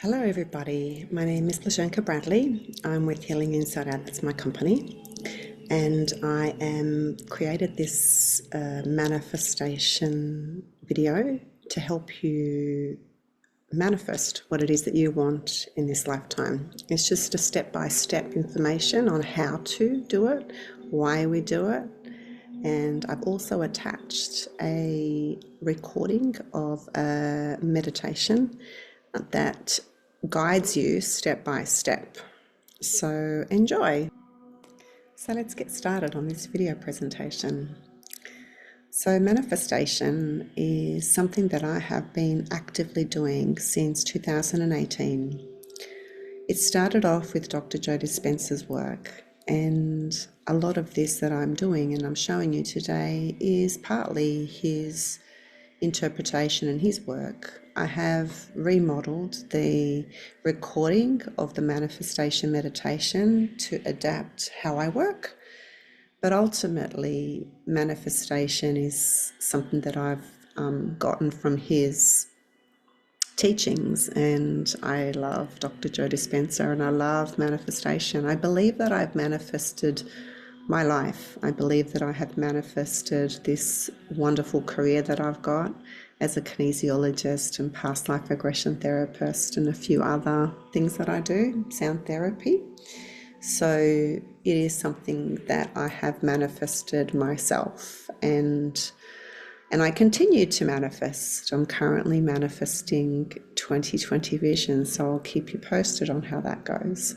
Hello everybody, my name is Blazenka. I'm with Healing Inside Out, that's my company, and I am created this manifestation video to help you manifest what it is that you want in this lifetime. It's just a step-by-step information on how to do it, why we do it, and I've also attached a recording of a meditation that guides you step by step. So enjoy. So let's get started on this video presentation. So manifestation is something that I have been actively doing since 2018. It started off with Dr. Joe Dispenza's work, and a lot of this that I'm doing and I'm showing you today is partly his interpretation and his work. I have remodeled the recording of the manifestation meditation to adapt how I work, but ultimately manifestation is something that I've gotten from his teachings, and I love Dr. Joe Dispenza and I love manifestation. I believe that I've manifested my life. I believe that I have manifested this wonderful career that I've got as a kinesiologist and past life regression therapist and a few other things that I do, sound therapy. So it is something that I have manifested myself, and I continue to manifest. I'm currently manifesting 2020 vision, so I'll keep you posted on how that goes.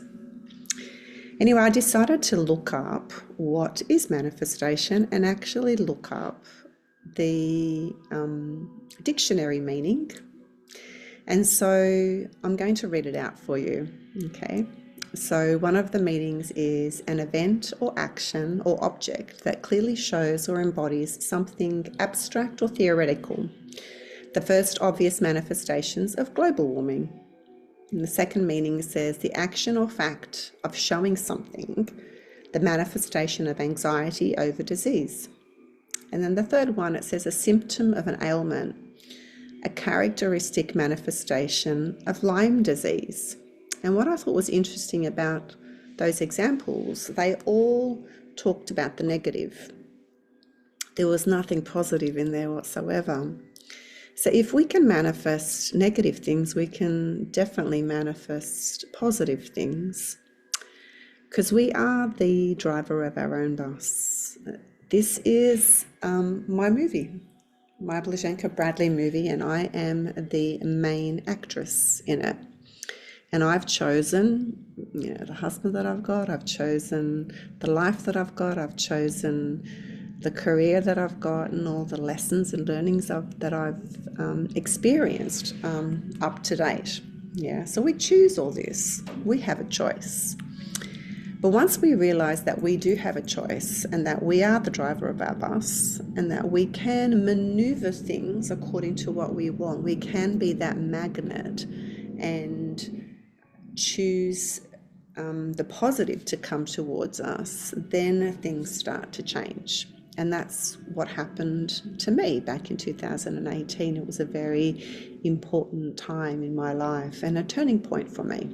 Anyway, I decided to look up what is manifestation and actually look up the dictionary meaning. And so I'm going to read it out for you, okay? So one of the meanings is an event or action or object that clearly shows or embodies something abstract or theoretical. The first obvious manifestations of global warming. And the second meaning says the action or fact of showing something, the manifestation of anxiety over disease. And then the third one, it says a symptom of an ailment, a characteristic manifestation of Lyme disease. And what I thought was interesting about those examples, they all talked about the negative. There was nothing positive in there whatsoever. So if we can manifest negative things, we can definitely manifest positive things, because we are the driver of our own bus. This is my movie, my Blazenka movie, and I am the main actress in it. And I've chosen, the husband that I've got, I've chosen the life that I've got, I've chosen the career that I've got, and all the lessons and learnings that I've experienced up to date. Yeah, so we choose all this. We have a choice. But once we realize that we do have a choice and that we are the driver of our bus and that we can maneuver things according to what we want, we can be that magnet and choose the positive to come towards us, then things start to change. And that's what happened to me back in 2018. It was a very important time in my life and a turning point for me.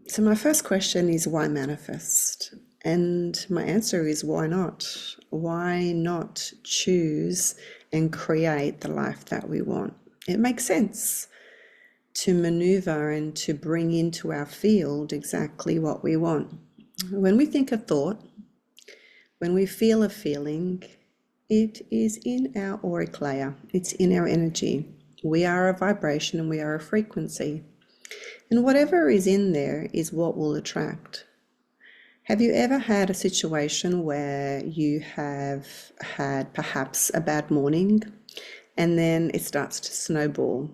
So my first question is, why manifest? And my answer is, why not? Why not choose and create the life that we want? It makes sense to maneuver and to bring into our field exactly what we want. When we think a thought, when we feel a feeling, it is in our auric layer, it's in our energy. We are a vibration and we are a frequency. And whatever is in there is what will attract. Have you ever had a situation where you have had perhaps a bad morning and then it starts to snowball?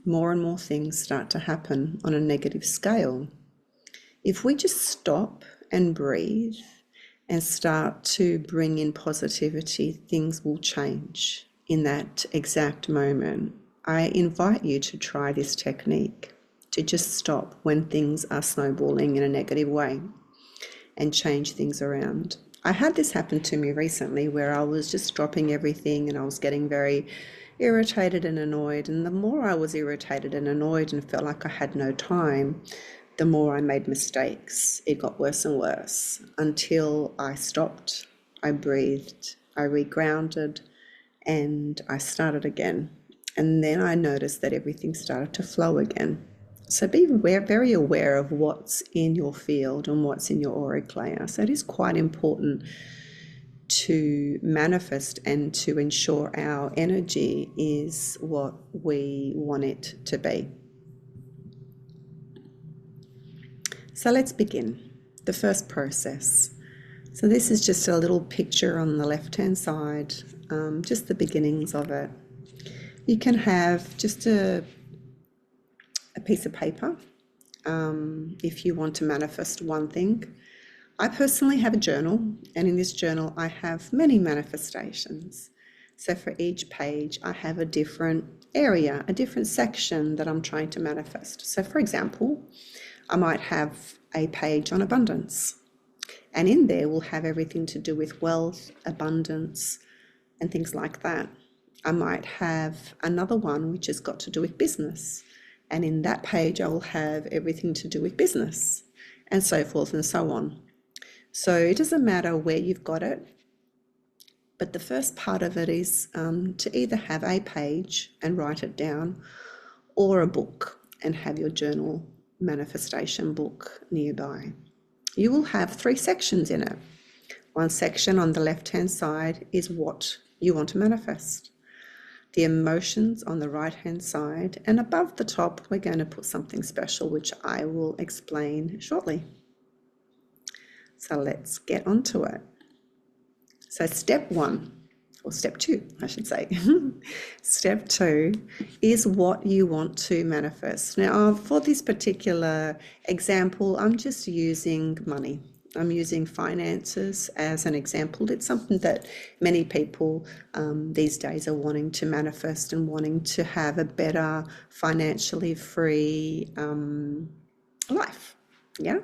More and more things start to happen on a negative scale. If we just stop and breathe and start to bring in positivity, things will change in that exact moment. I invite you to try this technique, to just stop when things are snowballing in a negative way and change things around. I had this happen to me recently where I was just dropping everything and I was getting very irritated and annoyed. And the more I was irritated and annoyed and felt like I had no time, the more I made mistakes. It got worse and worse until I stopped, I breathed, I regrounded, and I started again. And then I noticed that everything started to flow again. So be very aware of what's in your field and what's in your auric layer. So it is quite important to manifest and to ensure our energy is what we want it to be. So let's begin the first process. So this is just a little picture on the left-hand side, just the beginnings of it. You can have just a piece of paper if you want to manifest one thing. I personally have a journal, and in this journal I have many manifestations. So for each page I have a different area, a different section that I'm trying to manifest. So for example, I might have a page on abundance, and in there we'll have everything to do with wealth, abundance, and things like that. I might have another one which has got to do with business, and in that page I will have everything to do with business, and so forth and so on. So it doesn't matter where you've got it, but the first part of it is to either have a page and write it down, or a book and have your journal manifestation book nearby. You will have 3 sections in it. One section on the left-hand side is what you want to manifest. The emotions on the right-hand side, and above the top we're going to put something special which I will explain shortly. So let's get onto it. So step 1, or step 2, I should say. Step 2 is what you want to manifest. Now, for this particular example, I'm just using money. I'm using finances as an example. It's something that many people these days are wanting to manifest and wanting to have a better financially free life. Yeah.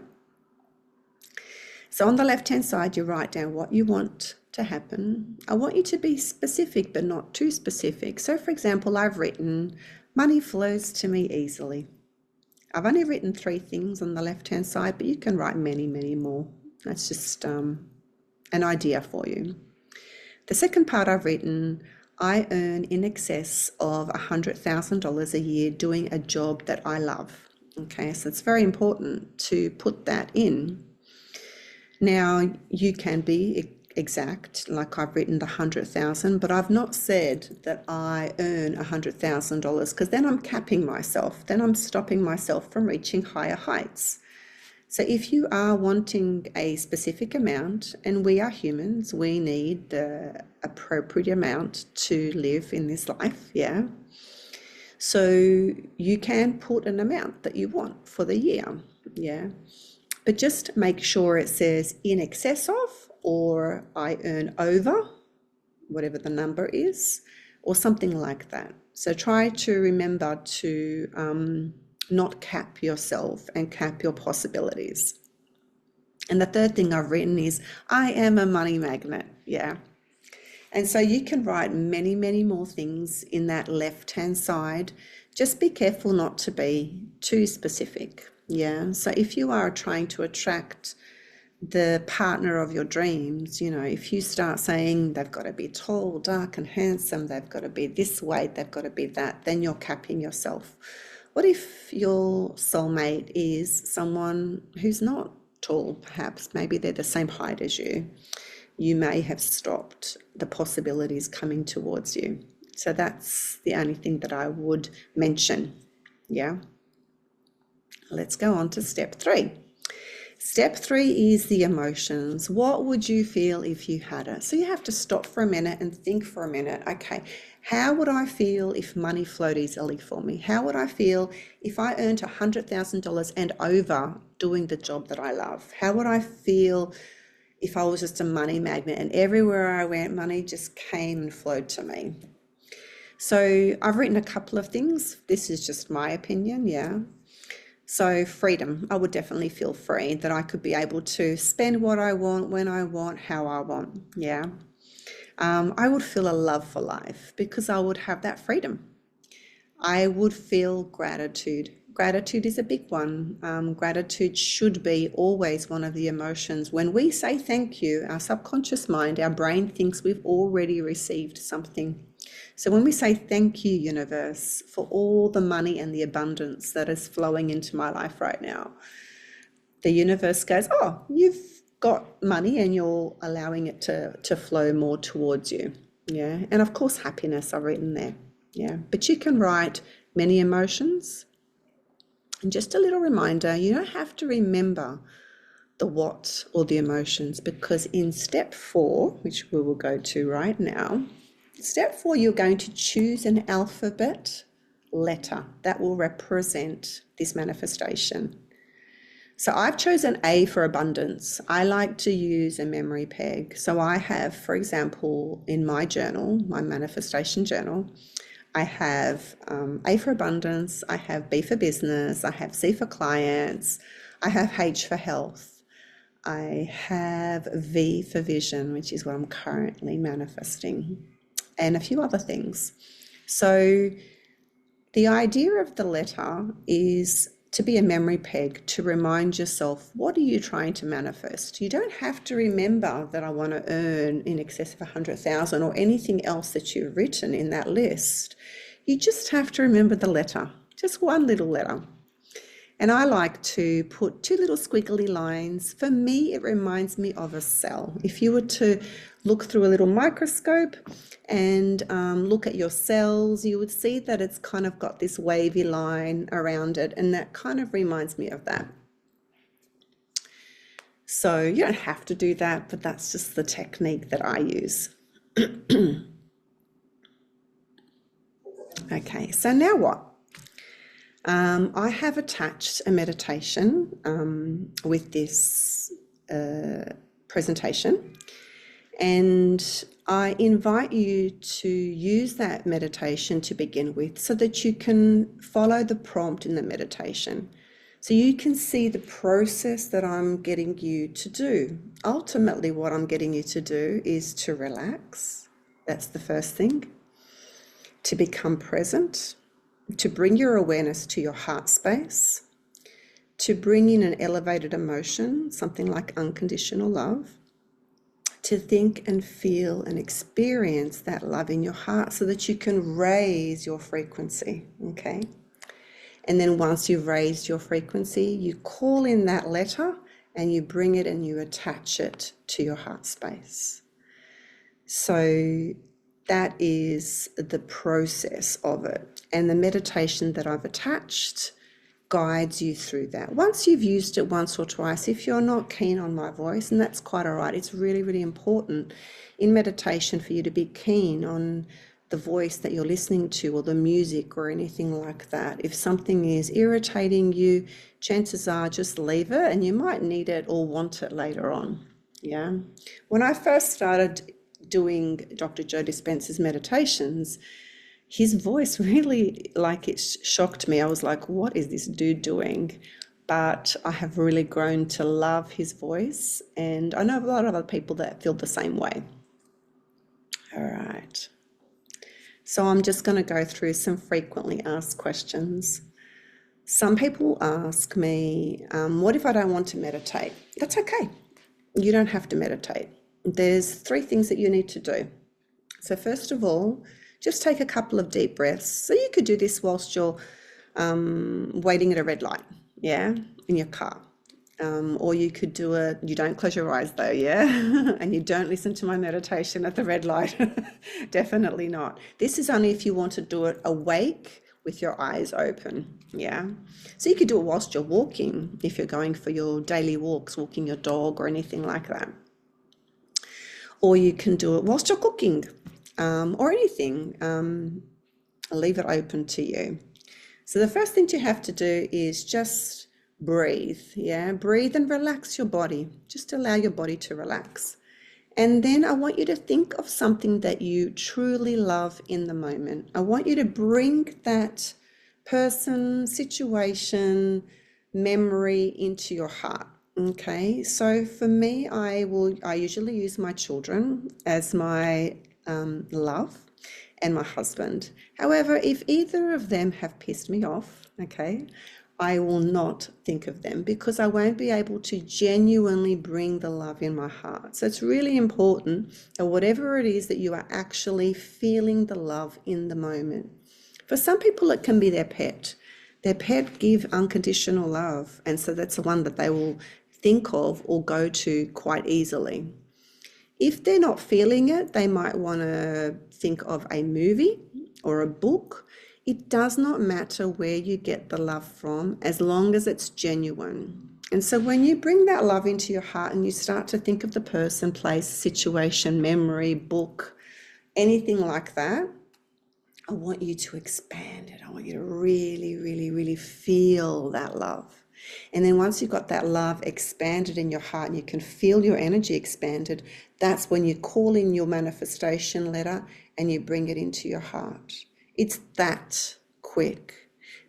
So on the left-hand side, you write down what you want to happen. I want you to be specific, but not too specific. So for example, I've written, money flows to me easily. I've only written 3 things on the left-hand side, but you can write many, many more. That's just an idea for you. The second part I've written, I earn in excess of $100,000 a year doing a job that I love. Okay, so it's very important to put that in. Now, you can be exact, like I've written the 100,000, but I've not said that I earn $100,000, because then I'm capping myself. Then I'm stopping myself from reaching higher heights. So if you are wanting a specific amount, and we are humans, we need the appropriate amount to live in this life, yeah? So you can put an amount that you want for the year, yeah? But just make sure it says in excess of, or I earn over, whatever the number is, or something like that. So try to remember to not cap yourself and cap your possibilities. And the third thing I've written is, I am a money magnet, yeah. And so you can write many, many more things in that left-hand side. Just be careful not to be too specific. Yeah, so if you are trying to attract the partner of your dreams, you know, if you start saying they've got to be tall, dark and handsome, they've got to be this weight, they've got to be that, then you're capping yourself. What if your soulmate is someone who's not tall, perhaps? Maybe they're the same height as you. You may have stopped the possibilities coming towards you. So that's the only thing that I would mention, yeah. Let's go on to step 3. Step 3 is the emotions. What would you feel if you had it? So you have to stop for a minute and think for a minute. Okay, how would I feel if money flowed easily for me? How would I feel if I earned $100,000 and over doing the job that I love? How would I feel if I was just a money magnet and everywhere I went, money just came and flowed to me? So I've written a couple of things. This is just my opinion, yeah. So freedom, I would definitely feel free, that I could be able to spend what I want, when I want, how I want, yeah. I would feel a love for life because I would have that freedom. I would feel gratitude. Gratitude is a big one. Gratitude should be always one of the emotions. When we say thank you, our subconscious mind, our brain thinks we've already received something. So when we say thank you, universe, for all the money and the abundance that is flowing into my life right now, the universe goes, oh, you've got money and you're allowing it to flow more towards you. Yeah. And of course, happiness I've written there. Yeah. But you can write many emotions. And just a little reminder, you don't have to remember the what or the emotions, because in step 4, which we will go to right now, step 4, you're going to choose an alphabet letter that will represent this manifestation. So I've chosen A for abundance. I like to use a memory peg. So I have, for example, in my journal, my manifestation journal, I have A for abundance, I have B for business, I have C for clients, I have H for health, I have V for vision, which is what I'm currently manifesting, and a few other things. So the idea of the letter is to be a memory peg to remind yourself, what are you trying to manifest? You don't have to remember that I want to earn in excess of 100,000 or anything else that you've written in that list. You just have to remember the letter, just one little letter. And I like to put 2 little squiggly lines. For me, it reminds me of a cell. If you were to look through a little microscope and look at your cells, you would see that it's kind of got this wavy line around it, and that kind of reminds me of that. So you don't have to do that, but that's just the technique that I use. Okay, so now what? I have attached a meditation with this presentation, and I invite you to use that meditation to begin with so that you can follow the prompt in the meditation. So you can see the process that I'm getting you to do. Ultimately, what I'm getting you to do is to relax. That's the first thing. To become present, to bring your awareness to your heart space, to bring in an elevated emotion, something like unconditional love, to think and feel and experience that love in your heart so that you can raise your frequency, okay? And then once you've raised your frequency, you call in that letter and you bring it and you attach it to your heart space. So that is the process of it. And the meditation that I've attached guides you through that. Once you've used it once or twice, if you're not keen on my voice, and that's quite all right, it's really, really important in meditation for you to be keen on the voice that you're listening to or the music or anything like that. If something is irritating you, chances are just leave it, and you might need it or want it later on. Yeah. When I first started doing Dr. Joe Dispenza's meditations, his voice really, like, it shocked me. I was like, what is this dude doing? But I have really grown to love his voice, and I know a lot of other people that feel the same way. All right. So I'm just going to go through some frequently asked questions. Some people ask me, what if I don't want to meditate? That's okay. You don't have to meditate. There's 3 things that you need to do. So first of all, just take a couple of deep breaths. So you could do this whilst you're waiting at a red light, yeah, in your car. Or you could do it, you don't close your eyes though, yeah? And you don't listen to my meditation at the red light. Definitely not. This is only if you want to do it awake with your eyes open, yeah? So you could do it whilst you're walking, if you're going for your daily walks, walking your dog or anything like that. Or you can do it whilst you're cooking, or anything. I'll leave it open to you. So the first thing you have to do is just breathe, yeah? Breathe and relax your body. Just allow your body to relax. And then I want you to think of something that you truly love in the moment. I want you to bring that person, situation, memory into your heart. Okay, so for me, I usually use my children as my love, and my husband. However, if either of them have pissed me off, okay, I will not think of them because I won't be able to genuinely bring the love in my heart. So it's really important that whatever it is that you are actually feeling the love in the moment. For some people, it can be their pet. Their pet give unconditional love, and so that's the one that they will think of or go to quite easily. If they're not feeling it, they might want to think of a movie or a book. It does not matter where you get the love from as long as it's genuine. And so when you bring that love into your heart and you start to think of the person, place, situation, memory, book, anything like that, I want you to expand it. I want you to really, really, really feel that love. And then once you've got that love expanded in your heart and you can feel your energy expanded, that's when you call in your manifestation letter and you bring it into your heart. It's that quick.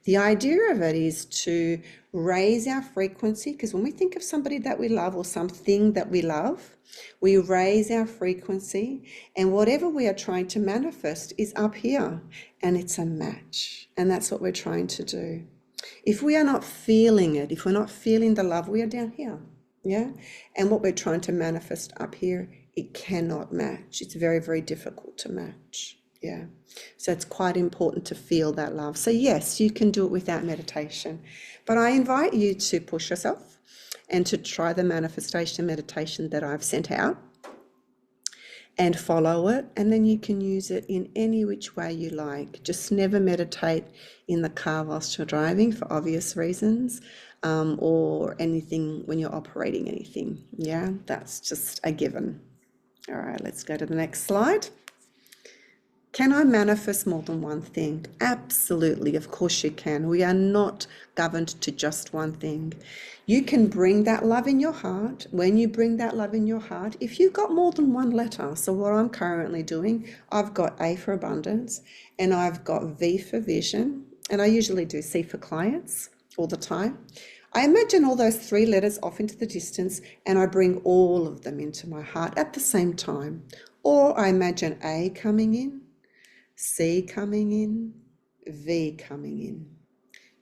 The idea of it is to raise our frequency, because when we think of somebody that we love or something that we love, we raise our frequency, and whatever we are trying to manifest is up here, and it's a match. And that's what we're trying to do. If we are not feeling it, if we're not feeling the love, we are down here. Yeah. And what we're trying to manifest up here, it cannot match. It's very, very difficult to match. Yeah. So it's quite important to feel that love. So yes, you can do it without meditation, but I invite you to push yourself and to try the manifestation meditation that I've sent out and follow it. And then you can use it in any which way you like. Just never meditate in the car whilst you're driving for obvious reasons, or anything when you're operating anything. Yeah, that's just a given. All right, let's go to the next slide. Can I manifest more than one thing? Absolutely, of course you can. We are not governed to just one thing. You can bring that love in your heart. When you bring that love in your heart, if you've got more than one letter, so what I'm currently doing, I've got A for abundance, and I've got V for vision, and I usually do C for clients all the time. I imagine all those 3 letters off into the distance, and I bring all of them into my heart at the same time. Or I imagine A coming in, C coming in, V coming in.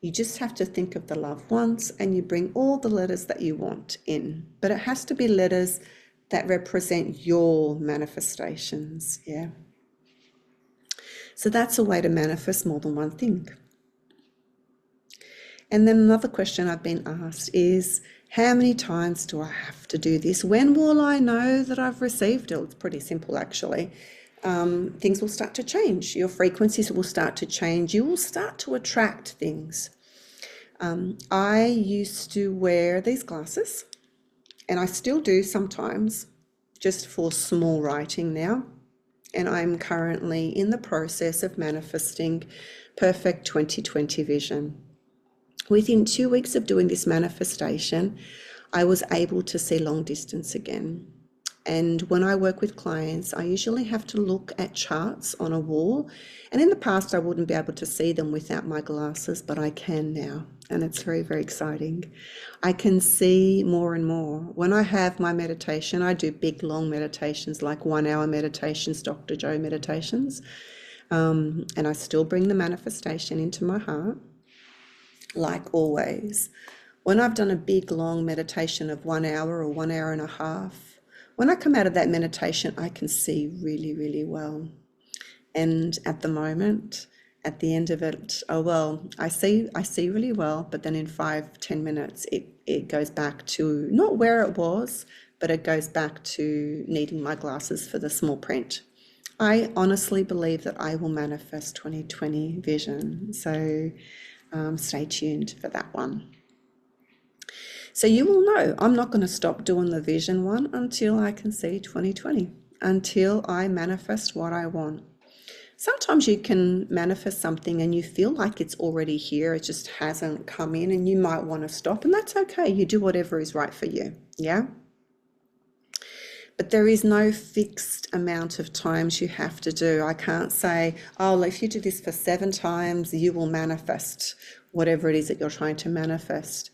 You just have to think of the love once and you bring all the letters that you want in. But it has to be letters that represent your manifestations, yeah? So that's a way to manifest more than one thing. And then another question I've been asked is, how many times do I have to do this? When will I know that I've received it? It's pretty simple, actually. Things will start to change. Your frequencies will start to change. You will start to attract things. I used to wear these glasses, and I still do sometimes, just for small writing now. And I'm currently in the process of manifesting perfect 2020 vision. Within 2 weeks of doing this manifestation, I was able to see long distance again. And when I work with clients, I usually have to look at charts on a wall. And in the past, I wouldn't be able to see them without my glasses, but I can now. And it's very, very exciting. I can see more and more. When I have my meditation, I do big, long meditations, like 1-hour meditations, Dr. Joe meditations. And I still bring the manifestation into my heart, like always. When I've done a big, long meditation of 1 hour or 1 hour and a half, when I come out of that meditation, I can see really, really well. And at the moment, at the end of it, oh well, I see really well, but then in 5-10 minutes, it goes back to not where it was, but it goes back to needing my glasses for the small print. I honestly believe that I will manifest 2020 vision. So stay tuned for that one. So you will know I'm not going to stop doing the vision one until I can see 2020, until I manifest what I want. Sometimes you can manifest something and you feel like it's already here, it just hasn't come in, and you might want to stop, and that's okay. You do whatever is right for you, yeah? But there is no fixed amount of times you have to do. I can't say, oh, if you do this for 7 times, you will manifest whatever it is that you're trying to manifest.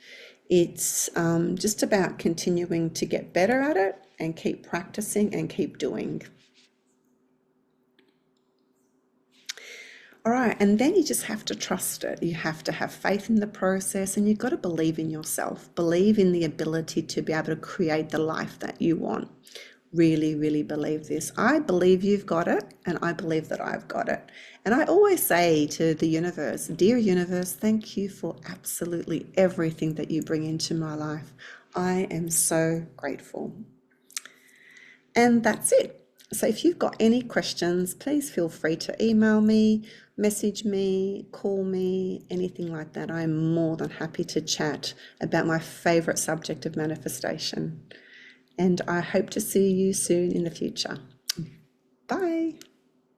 It's just about continuing to get better at it and keep practicing and keep doing. All right, and then you just have to trust it. You have to have faith in the process, and you've got to believe in yourself, believe in the ability to be able to create the life that you want. Really, really believe this. I believe you've got it, and I believe that I've got it. And I always say to the universe, dear universe, thank you for absolutely everything that you bring into my life. I am so grateful. And that's it. So if you've got any questions, please feel free to email me, message me, call me, anything like that. I'm more than happy to chat about my favorite subject of manifestation. And I hope to see you soon in the future.